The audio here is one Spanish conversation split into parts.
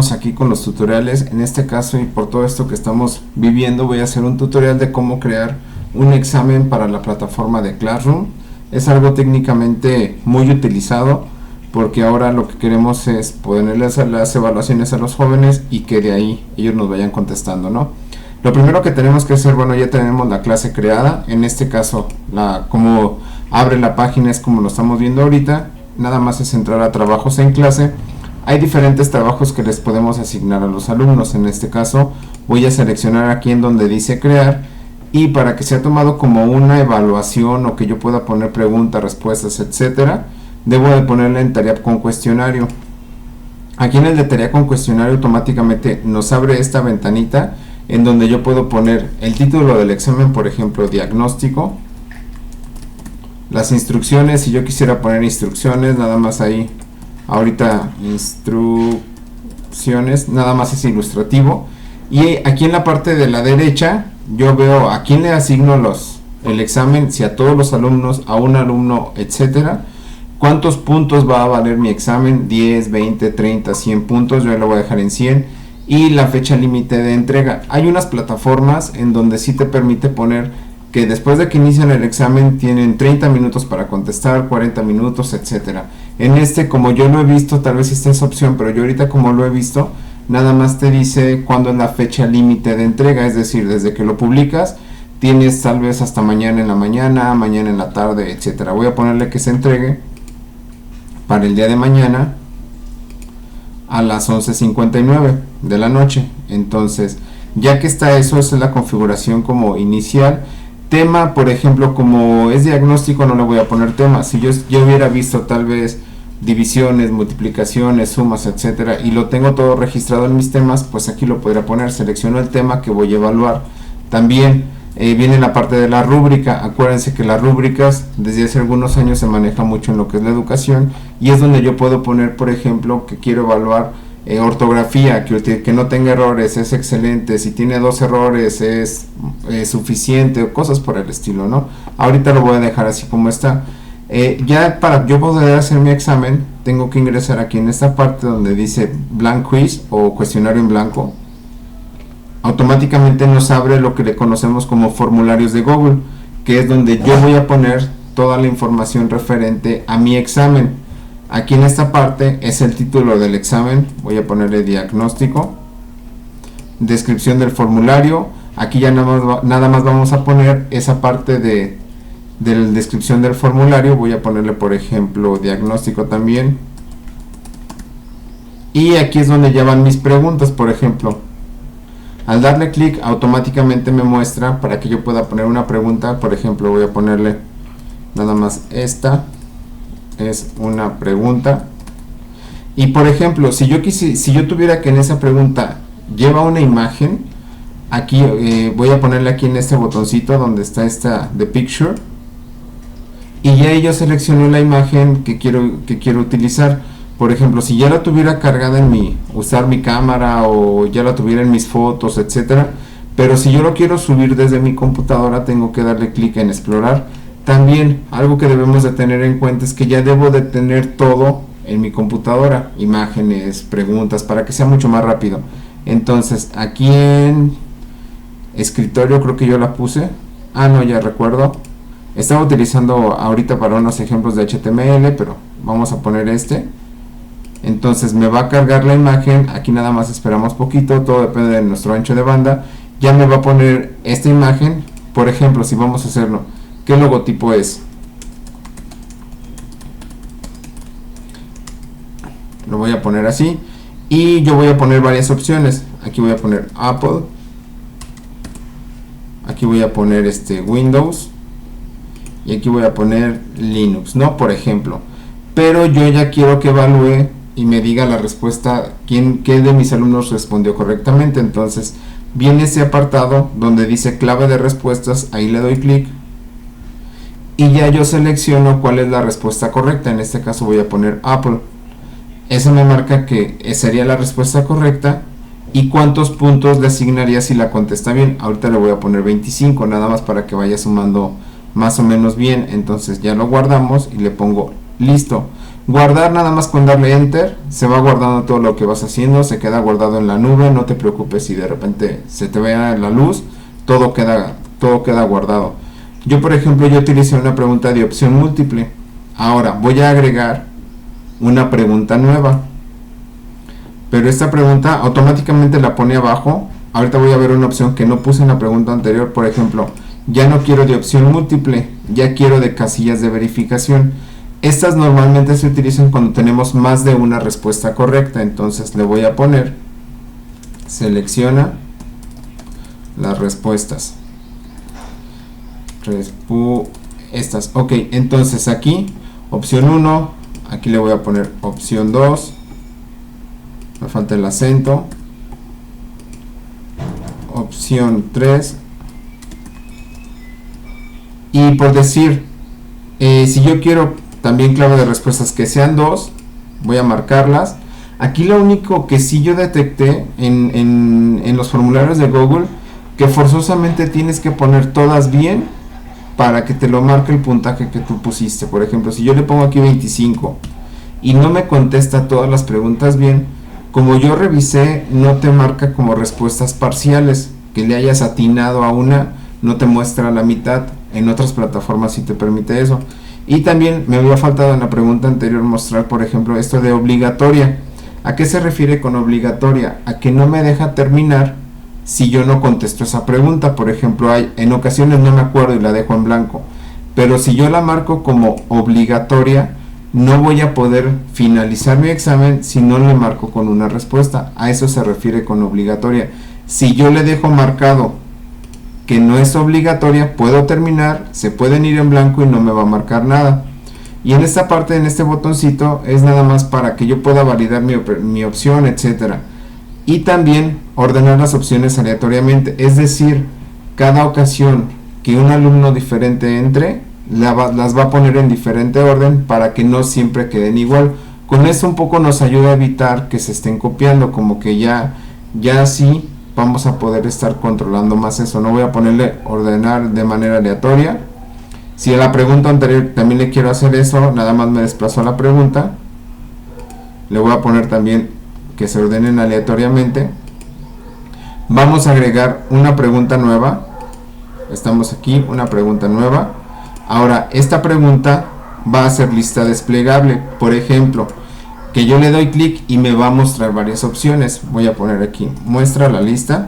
continuamos aquí con los tutoriales. En este caso y por todo esto que estamos viviendo, voy a hacer un tutorial de cómo crear un examen para la plataforma de Classroom. Es algo técnicamente muy utilizado porque ahora lo que queremos es ponerles las evaluaciones a los jóvenes y que de ahí ellos nos vayan contestando, ¿no? Lo primero que tenemos que hacer, bueno, ya tenemos la clase creada. En este caso, como abre la página es como lo estamos viendo ahorita. Nada más es entrar a trabajos en clase. Hay diferentes trabajos que les podemos asignar a los alumnos. En este caso voy a seleccionar aquí en donde dice crear, y para que sea tomado como una evaluación o que yo pueda poner preguntas, respuestas, etcétera, debo de ponerle en tarea con cuestionario. Aquí en el de tarea con cuestionario automáticamente nos abre esta ventanita en donde yo puedo poner el título del examen, por ejemplo, diagnóstico. Las instrucciones, si yo quisiera poner instrucciones, nada más ahí, ahorita instrucciones, nada más es ilustrativo. Y aquí en la parte de la derecha, yo veo a quién le asigno el examen, si a todos los alumnos, a un alumno, etcétera. ¿Cuántos puntos va a valer mi examen? 10, 20, 30, 100 puntos, yo lo voy a dejar en 100. Y la fecha límite de entrega. Hay unas plataformas en donde sí te permite poner que después de que inician el examen tienen 30 minutos para contestar, 40 minutos, etcétera. En este, como yo lo he visto, tal vez esta es opción, pero yo ahorita como lo he visto, nada más te dice cuándo es la fecha límite de entrega, es decir, desde que lo publicas, tienes tal vez hasta mañana en la mañana, mañana en la tarde, etcétera. Voy a ponerle que se entregue para el día de mañana a las 11:59 de la noche. Entonces, ya que está eso, esa es la configuración como inicial. Tema, por ejemplo, como es diagnóstico, no le voy a poner tema. Si yo hubiera visto tal vez divisiones, multiplicaciones, sumas, etcétera, y lo tengo todo registrado en mis temas, pues aquí lo podría poner. Selecciono el tema que voy a evaluar. También viene la parte de la rúbrica. Acuérdense que las rúbricas desde hace algunos años se maneja mucho en lo que es la educación, y es donde yo puedo poner, por ejemplo, que quiero evaluar ortografía, que no tenga errores, es excelente, si tiene 2 errores es suficiente, o cosas por el estilo, ¿no? Ahorita lo voy a dejar así como está. Ya para yo poder hacer mi examen, tengo que ingresar aquí en esta parte donde dice blank quiz o cuestionario en blanco. Automáticamente nos abre lo que le conocemos como formularios de Google, que es donde yo voy a poner toda la información referente a mi examen. Aquí en esta parte es el título del examen, voy a ponerle diagnóstico, descripción del formulario. Aquí ya nada más vamos a poner esa parte de la descripción del formulario. Voy a ponerle, por ejemplo, diagnóstico también, y aquí es donde ya van mis preguntas. Por ejemplo, al darle clic automáticamente me muestra para que yo pueda poner una pregunta. Por ejemplo, voy a ponerle nada más esta es una pregunta, y por ejemplo, si yo tuviera que en esa pregunta lleva una imagen, aquí voy a ponerle aquí en este botoncito donde está esta de picture, y ya yo selecciono la imagen que quiero utilizar. Por ejemplo, si ya la tuviera cargada en usar mi cámara, o ya la tuviera en mis fotos, etcétera, pero si yo lo quiero subir desde mi computadora, tengo que darle clic en explorar. También algo que debemos de tener en cuenta es que ya debo de tener todo en mi computadora, imágenes, preguntas, para que sea mucho más rápido. Entonces aquí en escritorio creo que yo la puse, no, ya recuerdo, estaba utilizando ahorita para unos ejemplos de HTML, pero vamos a poner este. Entonces me va a cargar la imagen, aquí nada más esperamos poquito, todo depende de nuestro ancho de banda. Ya me va a poner esta imagen. Por ejemplo, si vamos a hacerlo, ¿qué logotipo es? Lo voy a poner así, y yo voy a poner varias opciones. Aquí voy a poner Apple, aquí voy a poner Windows, y aquí voy a poner Linux, ¿no? Por ejemplo. Pero yo ya quiero que evalúe y me diga la respuesta, qué de mis alumnos respondió correctamente. Entonces viene ese apartado donde dice clave de respuestas, ahí le doy clic, y ya yo selecciono cuál es la respuesta correcta. En este caso voy a poner Apple. Eso me marca que sería la respuesta correcta y cuántos puntos le asignaría si la contesta bien. Ahorita le voy a poner 25, nada más para que vaya sumando más o menos bien. Entonces ya lo guardamos y le pongo listo. Guardar nada más con darle enter, se va guardando todo lo que vas haciendo, se queda guardado en la nube, no te preocupes si de repente se te vea la luz, todo queda guardado. Yo por ejemplo yo utilicé una pregunta de opción múltiple. Ahora voy a agregar una pregunta nueva, pero esta pregunta automáticamente la pone abajo. Ahorita voy a ver una opción que no puse en la pregunta anterior. Por ejemplo, ya no quiero de opción múltiple, ya quiero de casillas de verificación. Estas normalmente se utilizan cuando tenemos más de una respuesta correcta. Entonces le voy a poner, selecciona las respuestas. Estas, ok, entonces aquí opción 1, aquí le voy a poner opción 2, me falta el acento, opción 3, y por decir, si yo quiero también clave de respuestas que sean 2, voy a marcarlas. Aquí lo único que sí yo detecté en los formularios de Google, que forzosamente tienes que poner todas bien para que te lo marque el puntaje que tú pusiste. Por ejemplo, si yo le pongo aquí 25 y no me contesta todas las preguntas bien, como yo revisé, no te marca como respuestas parciales, que le hayas atinado a una, no te muestra la mitad. En otras plataformas sí te permite eso. Y también me había faltado en la pregunta anterior mostrar, por ejemplo, esto de obligatoria. ¿A qué se refiere con obligatoria? A que no me deja terminar si yo no contesto esa pregunta. Por ejemplo, en ocasiones no me acuerdo y la dejo en blanco, pero si yo la marco como obligatoria, no voy a poder finalizar mi examen si no le marco con una respuesta. A eso se refiere con obligatoria. Si yo le dejo marcado que no es obligatoria, puedo terminar, se pueden ir en blanco y no me va a marcar nada. Y en esta parte, en este botoncito, es nada más para que yo pueda validar mi opción, etcétera. Y también ordenar las opciones aleatoriamente, es decir, cada ocasión que un alumno diferente entre, las va a poner en diferente orden para que no siempre queden igual. Con esto un poco nos ayuda a evitar que se estén copiando, como que ya así vamos a poder estar controlando más eso. No voy a ponerle ordenar de manera aleatoria. Si a la pregunta anterior también le quiero hacer eso, nada más me desplazo a la pregunta, le voy a poner también que se ordenen aleatoriamente. Vamos a agregar una pregunta nueva. Estamos aquí, una pregunta nueva. Ahora esta pregunta va a ser lista desplegable. Por ejemplo, que yo le doy clic y me va a mostrar varias opciones. Voy a poner aquí, muestra la lista.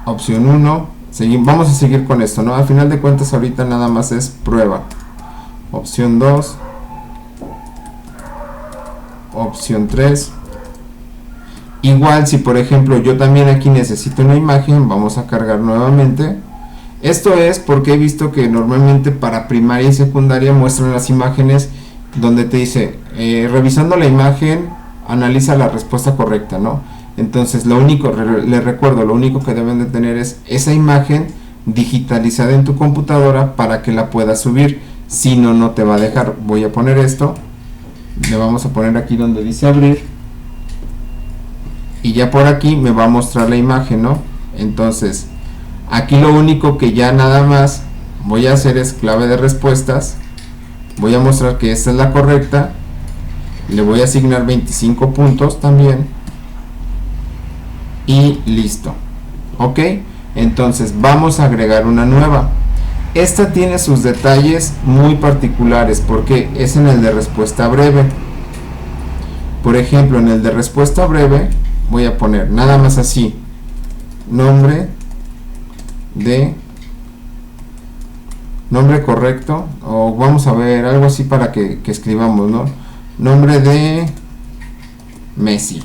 Opción 1, vamos a seguir con esto, ¿no? Al final de cuentas ahorita nada más es prueba. Opción 2, opción 3. Igual si por ejemplo yo también aquí necesito una imagen, vamos a cargar nuevamente. Esto es porque he visto que normalmente para primaria y secundaria muestran las imágenes donde te dice, revisando la imagen, analiza la respuesta correcta, ¿no? Entonces lo único, les recuerdo, lo único que deben de tener es esa imagen digitalizada en tu computadora para que la puedas subir. Si no, no te va a dejar. Voy a poner esto, le vamos a poner aquí donde dice abrir, y ya por aquí me va a mostrar la imagen, ¿no? Entonces aquí lo único que ya nada más voy a hacer es clave de respuestas. Voy a mostrar que esta es la correcta, le voy a asignar 25 puntos también y listo. Ok, entonces vamos a agregar una nueva. Esta tiene sus detalles muy particulares porque es en el de respuesta breve. Por ejemplo, en el de respuesta breve voy a poner nada más así, nombre correcto, o vamos a ver algo así para que escribamos, ¿no? Nombre de Messi.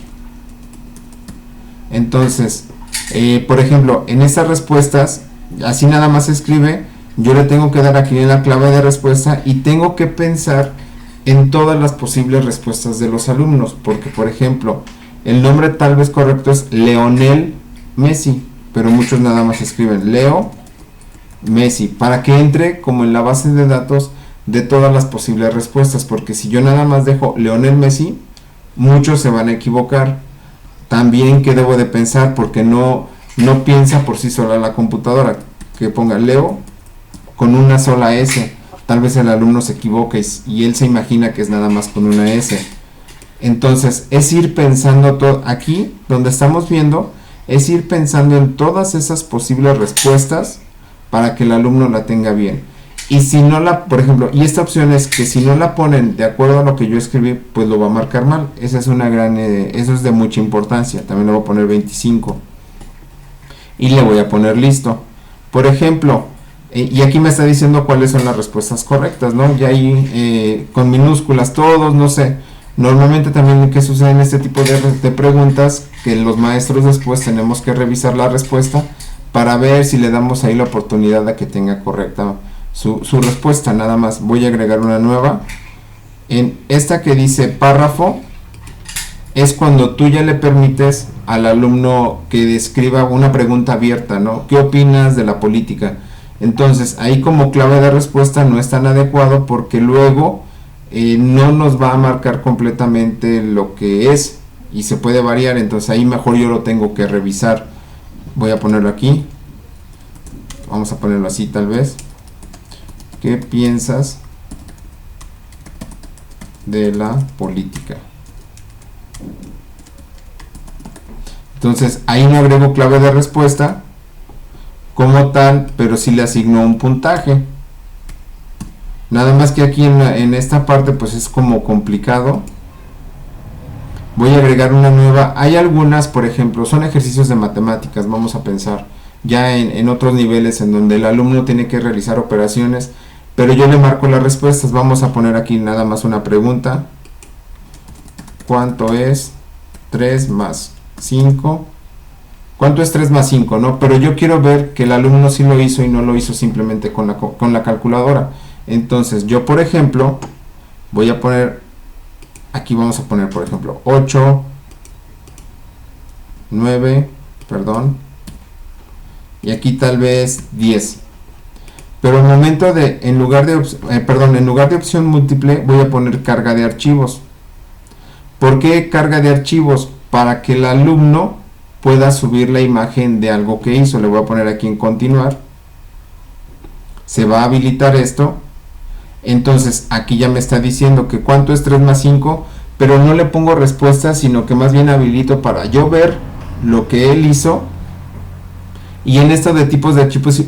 Entonces, por ejemplo, en estas respuestas, así nada más se escribe, yo le tengo que dar aquí en la clave de respuesta y tengo que pensar en todas las posibles respuestas de los alumnos, porque por ejemplo, el nombre tal vez correcto es Leonel Messi, pero muchos nada más escriben Leo Messi, para que entre como en la base de datos de todas las posibles respuestas, porque si yo nada más dejo Leonel Messi, muchos se van a equivocar. También que debo de pensar, porque no piensa por sí sola la computadora, que ponga Leo con una sola S, tal vez el alumno se equivoque y él se imagina que es nada más con una S. Entonces es ir pensando todo, aquí donde estamos viendo, es ir pensando en todas esas posibles respuestas para que el alumno la tenga bien. Y si no la, por ejemplo, y esta opción es que si no la ponen de acuerdo a lo que yo escribí, pues lo va a marcar mal. Esa es una gran, eso es de mucha importancia. También le voy a poner 25 y le voy a poner listo. Por ejemplo, y aquí me está diciendo cuáles son las respuestas correctas, ¿no? Ya ahí con minúsculas todos, no sé. Normalmente también que sucede en este tipo de preguntas, que los maestros después tenemos que revisar la respuesta para ver si le damos ahí la oportunidad a que tenga correcta su respuesta. Nada más voy a agregar una nueva. En esta que dice párrafo, es cuando tú ya le permites al alumno que describa una pregunta abierta, ¿no? ¿Qué opinas de la política? Entonces, ahí como clave de respuesta no es tan adecuado porque luego no nos va a marcar completamente lo que es y se puede variar. Entonces, ahí mejor yo lo tengo que revisar. Voy a ponerlo aquí. Vamos a ponerlo así tal vez. ¿Qué piensas de la política? Entonces ahí no agrego clave de respuesta como tal, pero sí le asigno un puntaje. Nada más que aquí en esta parte pues es como complicado. Voy a agregar una nueva. Hay algunas, por ejemplo, son ejercicios de matemáticas, vamos a pensar ya en otros niveles en donde el alumno tiene que realizar operaciones, pero yo le marco las respuestas. Vamos a poner aquí nada más una pregunta. ¿Cuánto es 3 más 5? ¿Cuánto es 3 más 5? ¿No? Pero yo quiero ver que el alumno sí lo hizo y no lo hizo simplemente con la calculadora. Entonces yo, por ejemplo, voy a poner, aquí vamos a poner, por ejemplo, 8, 9, perdón, y aquí tal vez 10. Pero al momento de, en lugar de opción múltiple, voy a poner carga de archivos. ¿Por qué carga de archivos? Para que el alumno pueda subir la imagen de algo que hizo. Le voy a poner aquí en continuar. Se va a habilitar esto. Entonces aquí ya me está diciendo que cuánto es 3 más 5, pero no le pongo respuesta, sino que más bien habilito para yo ver lo que él hizo. Y en esto de tipos de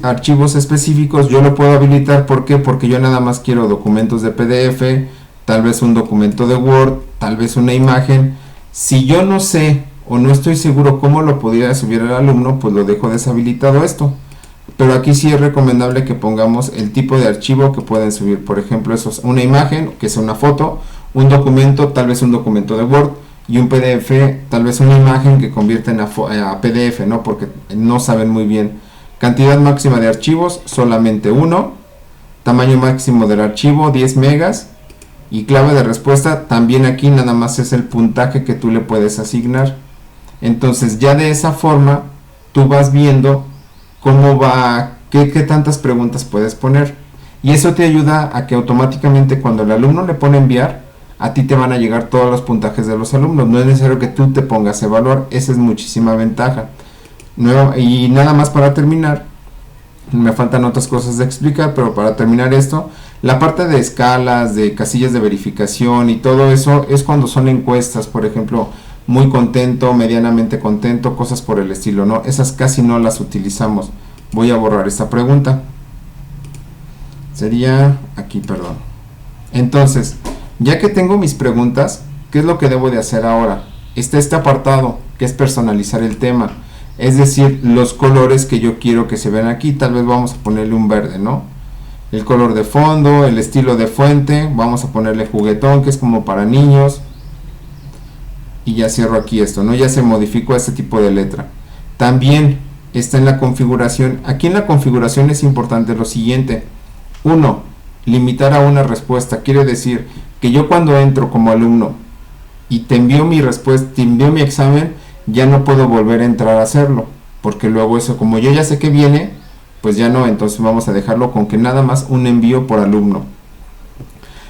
archivos específicos yo lo puedo habilitar. ¿Por qué? Porque yo nada más quiero documentos de PDF, tal vez un documento de Word, tal vez una imagen. Si yo no sé o no estoy seguro cómo lo podría subir el alumno, pues lo dejo deshabilitado esto. Pero aquí sí es recomendable que pongamos el tipo de archivo que pueden subir. Por ejemplo, eso es una imagen, que es una foto, un documento, tal vez un documento de Word, y un PDF, tal vez una imagen que convierten a PDF, ¿no? Porque no saben muy bien. Cantidad máxima de archivos, solamente uno. Tamaño máximo del archivo, 10 megas. Y clave de respuesta, también aquí nada más es el puntaje que tú le puedes asignar. Entonces ya de esa forma, tú vas viendo cómo va, qué tantas preguntas puedes poner. Y eso te ayuda a que automáticamente cuando el alumno le pone enviar, a ti te van a llegar todos los puntajes de los alumnos. No es necesario que tú te pongas a evaluar. Esa es muchísima ventaja. Y nada más para terminar, me faltan otras cosas de explicar, pero para terminar esto, la parte de escalas, de casillas de verificación y todo eso es cuando son encuestas, por ejemplo, muy contento, medianamente contento, cosas por el estilo, ¿no? Esas casi no las utilizamos. Voy a borrar esta pregunta. Sería aquí, perdón. Entonces, ya que tengo mis preguntas, ¿qué es lo que debo de hacer ahora? Está este apartado, que es personalizar el tema. Es decir, los colores que yo quiero que se vean aquí. Tal vez vamos a ponerle un verde, ¿no? El color de fondo, el estilo de fuente. Vamos a ponerle juguetón, que es como para niños. Y ya cierro aquí esto, ¿no? Ya se modificó este tipo de letra. También está en la configuración. Aquí en la configuración es importante lo siguiente. 1. Limitar a una respuesta. Quiere decir que yo cuando entro como alumno y te envío mi respuesta, te envío mi examen, ya no puedo volver a entrar a hacerlo. Porque luego eso, como yo ya sé que viene, pues ya no. Entonces vamos a dejarlo con que nada más un envío por alumno.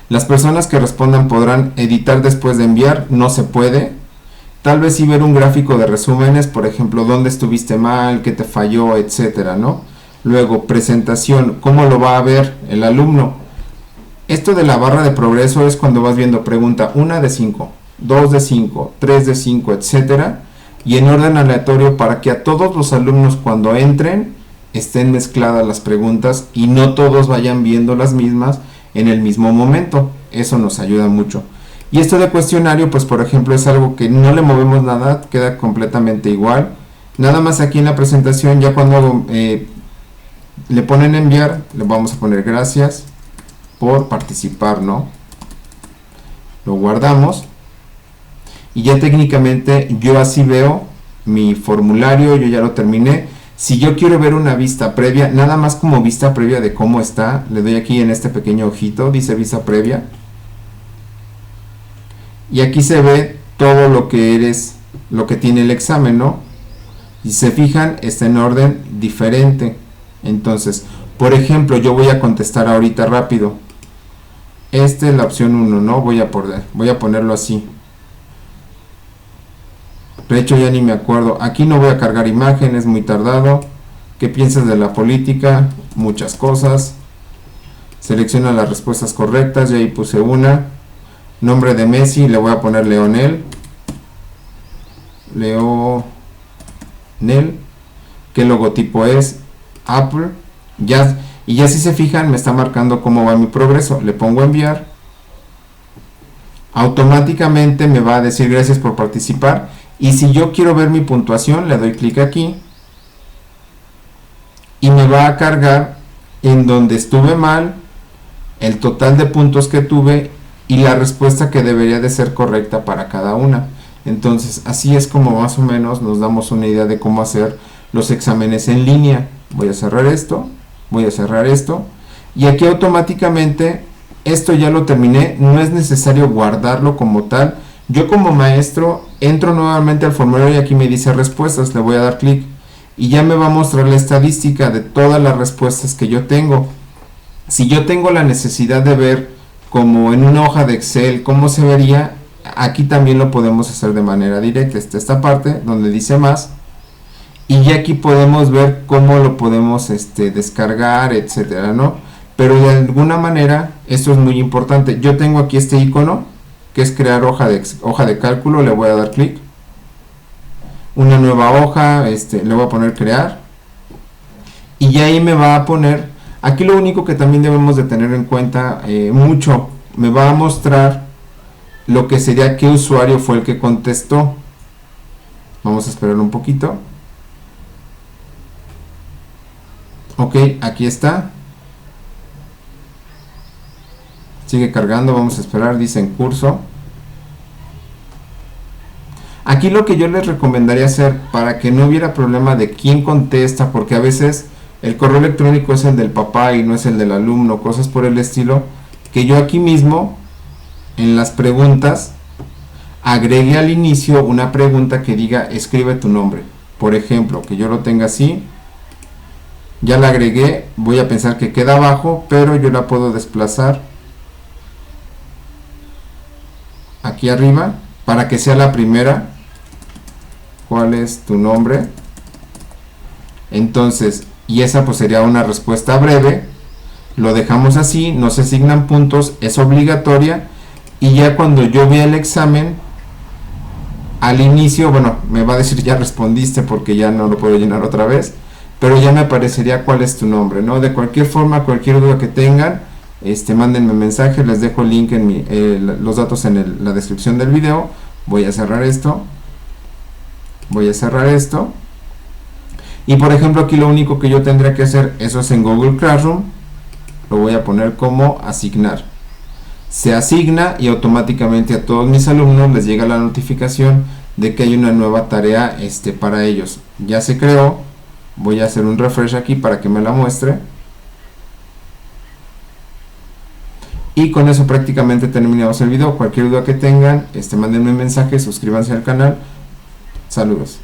Las personas que respondan podrán editar después de enviar. No se puede. Tal vez sí ver un gráfico de resúmenes, por ejemplo, dónde estuviste mal, qué te falló, etcétera, ¿no? Luego, presentación, ¿cómo lo va a ver el alumno? Esto de la barra de progreso es cuando vas viendo pregunta 1 de 5, 2 de 5, 3 de 5, etcétera, y en orden aleatorio para que a todos los alumnos cuando entren estén mezcladas las preguntas y no todos vayan viendo las mismas en el mismo momento. Eso nos ayuda mucho. Y esto de cuestionario, pues por ejemplo, es algo que no le movemos nada, queda completamente igual. Nada más aquí en la presentación, ya cuando le ponen enviar, le vamos a poner gracias por participar, ¿no? Lo guardamos y ya técnicamente yo así veo mi formulario, yo ya lo terminé. Si yo quiero ver una vista previa, nada más como vista previa de cómo está, le doy aquí en este pequeño ojito, dice vista previa. Y aquí se ve todo lo que tiene el examen, ¿no? Si se fijan, está en orden diferente. Entonces, por ejemplo, yo voy a contestar ahorita rápido. Esta es la opción 1, ¿no? Voy a ponerlo así. De hecho, ya ni me acuerdo. Aquí no voy a cargar imágenes, muy tardado. ¿Qué piensas de la política? Muchas cosas. Selecciona las respuestas correctas. Ya ahí puse una. Nombre de Messi, le voy a poner Leonel. Leonel. ¿Qué logotipo es? Apple. Y ya si se fijan, me está marcando cómo va mi progreso. Le pongo enviar. Automáticamente me va a decir gracias por participar. Y si yo quiero ver mi puntuación, le doy clic aquí. Y me va a cargar en donde estuve mal, el total de puntos que tuve y la respuesta que debería de ser correcta para cada una. Entonces, así es como más o menos nos damos una idea de cómo hacer los exámenes en línea. Voy a cerrar esto, voy a cerrar esto, y aquí automáticamente esto ya lo terminé. No es necesario guardarlo como tal. Yo como maestro entro nuevamente al formulario y aquí me dice respuestas, le voy a dar clic y ya me va a mostrar la estadística de todas las respuestas que yo tengo. Si yo tengo la necesidad de ver como en una hoja de Excel cómo se vería, aquí también lo podemos hacer de manera directa. Esta parte donde dice más, y ya aquí podemos ver cómo lo podemos descargar, etcétera, ¿no? Pero de alguna manera esto es muy importante. Yo tengo aquí este icono que es crear hoja de cálculo. Le voy a dar clic, una nueva hoja, le voy a poner crear, y ya ahí me va a poner, aquí lo único que también debemos de tener en cuenta mucho, me va a mostrar lo que sería qué usuario fue el que contestó. Vamos a esperar un poquito. Ok, aquí está. Sigue cargando, vamos a esperar, dice en curso. Aquí lo que yo les recomendaría hacer para que no hubiera problema de quién contesta, porque a veces el correo electrónico es el del papá y no es el del alumno, cosas por el estilo, que yo aquí mismo en las preguntas agregue al inicio una pregunta que diga escribe tu nombre. Por ejemplo, que yo lo tenga así, ya la agregué, voy a pensar que queda abajo, pero yo la puedo desplazar aquí arriba para que sea la primera. ¿Cuál es tu nombre? Entonces, y esa pues sería una respuesta breve. Lo dejamos así, no se asignan puntos, es obligatoria, y ya cuando yo vea el examen al inicio, bueno, me va a decir ya respondiste porque ya no lo puedo llenar otra vez, pero ya me aparecería cuál es tu nombre, ¿no? De cualquier forma, cualquier duda que tengan, mándenme mensaje, les dejo el link en los datos en la descripción del video. Voy a cerrar esto, voy a cerrar esto, y por ejemplo aquí lo único que yo tendría que hacer, eso es en Google Classroom, lo voy a poner como asignar. Se asigna y automáticamente a todos mis alumnos les llega la notificación de que hay una nueva tarea para ellos. Ya se creó. Voy a hacer un refresh aquí para que me la muestre. Y con eso prácticamente terminamos el video. Cualquier duda que tengan, mándenme un mensaje, suscríbanse al canal. Saludos.